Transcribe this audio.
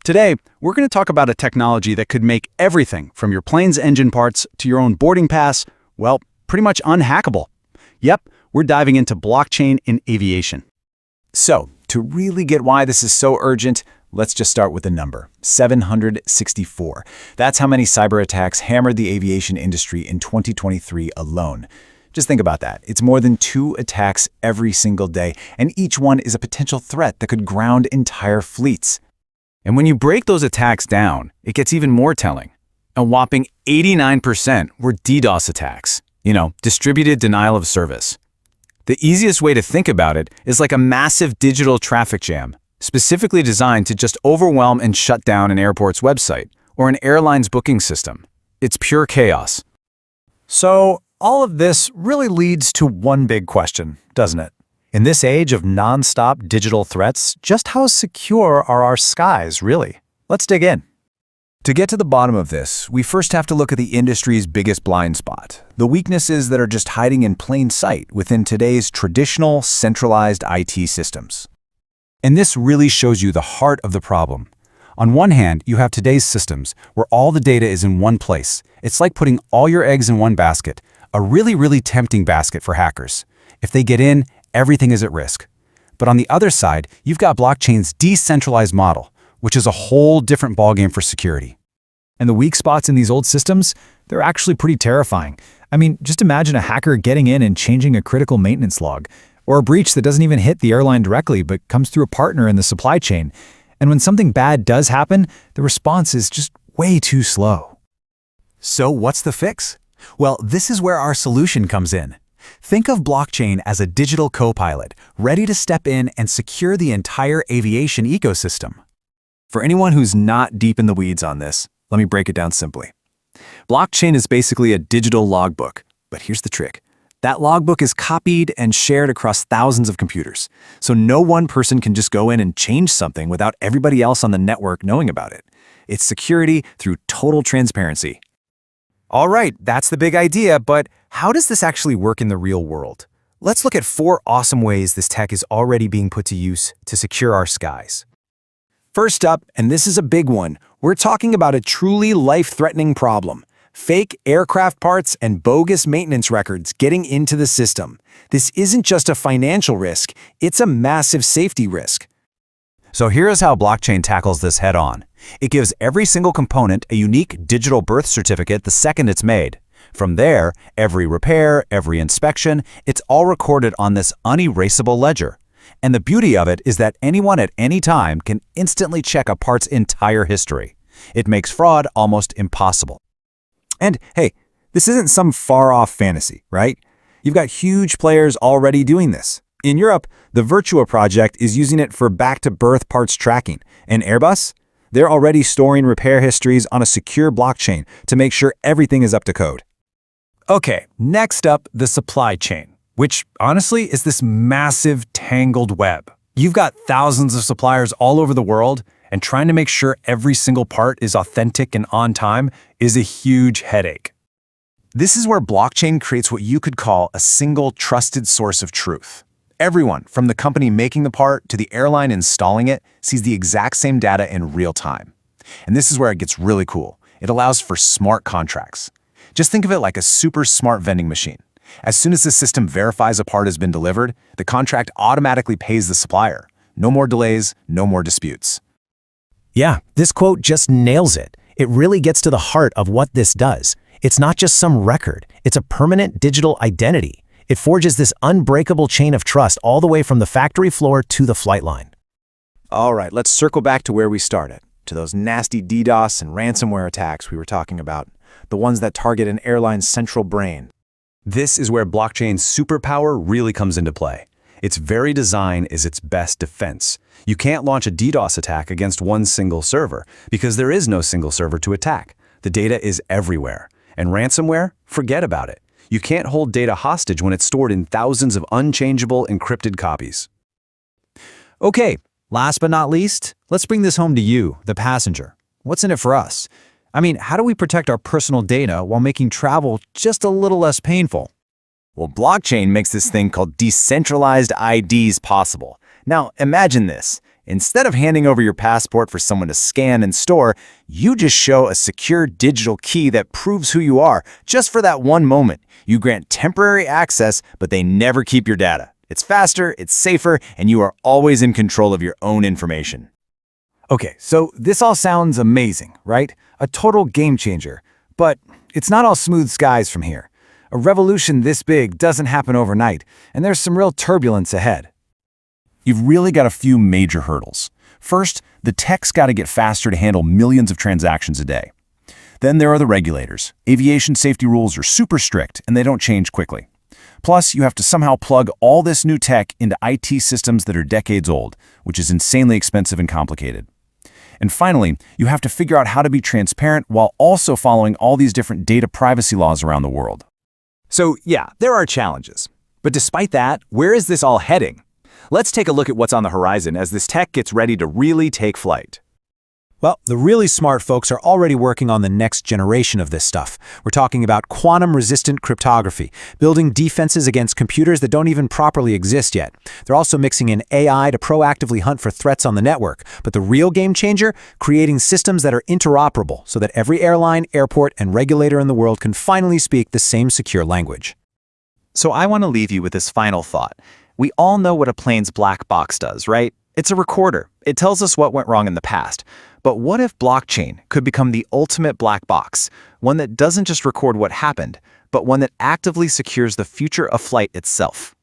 Today, we're going to talk about a technology that could make everything from your plane's engine parts to your own boarding pass, well, pretty much unhackable. Yep, we're diving into blockchain in aviation. So, to really get why this is so urgent, let's just start with the number, 764. That's how many cyber attacks hammered the aviation industry in 2023 alone. Just think about that. It's more than 2 attacks every single day, and each one is a potential threat that could ground entire fleets. And when you break those attacks down, it gets even more telling. A whopping 89% were DDoS attacks, distributed denial of service. The easiest way to think about it is like a massive digital traffic jam, specifically designed to just overwhelm and shut down an airport's website or an airline's booking system. It's pure chaos. So, all of this really leads to one big question, doesn't it? In this age of non-stop digital threats, just how secure are our skies, really? Let's dig in. To get to the bottom of this, we first have to look at the industry's biggest blind spot, the weaknesses that are just hiding in plain sight within today's traditional, centralized IT systems. And this really shows you the heart of the problem. On one hand, you have today's systems, where all the data is in one place. It's like putting all your eggs in one basket, a really tempting basket for hackers. If they get in, everything is at risk. But on the other side, you've got blockchain's decentralized model, which is a whole different ballgame for security. And the weak spots in these old systems, they're actually pretty terrifying. I mean, just imagine a hacker getting in and changing a critical maintenance log, or a breach that doesn't even hit the airline directly but comes through a partner in the supply chain. And when something bad does happen, the response is just way too slow. So what's the fix? Well, this is where our solution comes in. Think of blockchain as a digital co-pilot, ready to step in and secure the entire aviation ecosystem. For anyone who's not deep in the weeds on this, let me break it down simply. Blockchain is basically a digital logbook, but here's the trick. That logbook is copied and shared across thousands of computers, so no one person can just go in and change something without everybody else on the network knowing about it. It's security through total transparency. All right, that's the big idea, but how does this actually work in the real world? Let's look at 4 awesome ways this tech is already being put to use to secure our skies. First up, and this is a big one, we're talking about a truly life-threatening problem. Fake aircraft parts and bogus maintenance records getting into the system. This isn't just a financial risk, it's a massive safety risk. So here's how blockchain tackles this head-on. It gives every single component a unique digital birth certificate the second it's made. From there, every repair, every inspection, it's all recorded on this unerasable ledger. And the beauty of it is that anyone at any time can instantly check a part's entire history. It makes fraud almost impossible. And hey, this isn't some far-off fantasy, right? You've got huge players already doing this. In Europe, the Virtua project is using it for back-to-birth parts tracking. And Airbus? They're already storing repair histories on a secure blockchain to make sure everything is up to code. Okay, next up, the supply chain, which honestly is this massive tangled web. You've got thousands of suppliers all over the world, and trying to make sure every single part is authentic and on time is a huge headache. This is where blockchain creates what you could call a single trusted source of truth. Everyone, from the company making the part to the airline installing it, sees the exact same data in real time. And this is where it gets really cool. It allows for smart contracts. Just think of it like a super smart vending machine. As soon as the system verifies a part has been delivered, the contract automatically pays the supplier. No more delays, no more disputes. Yeah, this quote just nails it. It really gets to the heart of what this does. It's not just some record, it's a permanent digital identity. It forges this unbreakable chain of trust all the way from the factory floor to the flight line. All right, let's circle back to where we started, to those nasty DDoS and ransomware attacks we were talking about, the ones that target an airline's central brain. This is where blockchain's superpower really comes into play. Its very design is its best defense. You can't launch a DDoS attack against one single server because there is no single server to attack. The data is everywhere. And ransomware? Forget about it. You can't hold data hostage when it's stored in thousands of unchangeable encrypted copies. Okay, last but not least, let's bring this home to you, the passenger. What's in it for us? I mean, how do we protect our personal data while making travel just a little less painful? Well, blockchain makes this thing called decentralized IDs possible. Now, imagine this. Instead of handing over your passport for someone to scan and store, you just show a secure digital key that proves who you are, just for that one moment. You grant temporary access, but they never keep your data. It's faster, it's safer, and you are always in control of your own information. Okay, so this all sounds amazing, right? A total game changer. But it's not all smooth skies from here. A revolution this big doesn't happen overnight, and there's some real turbulence ahead. You've really got a few major hurdles. First, the tech's got to get faster to handle millions of transactions a day. Then there are the regulators. Aviation safety rules are super strict, and they don't change quickly. Plus, you have to somehow plug all this new tech into IT systems that are decades old, which is insanely expensive and complicated. And finally, you have to figure out how to be transparent while also following all these different data privacy laws around the world. So yeah, there are challenges. But despite that, where is this all heading? Let's take a look at what's on the horizon as this tech gets ready to really take flight. Well, the really smart folks are already working on the next generation of this stuff. We're talking about quantum-resistant cryptography, building defenses against computers that don't even properly exist yet. They're also mixing in AI to proactively hunt for threats on the network. But the real game changer, creating systems that are interoperable so that every airline, airport, and regulator in the world can finally speak the same secure language. So I want to leave you with this final thought. We all know what a plane's black box does, right? It's a recorder. It tells us what went wrong in the past. But what if blockchain could become the ultimate black box, one that doesn't just record what happened, but one that actively secures the future of flight itself?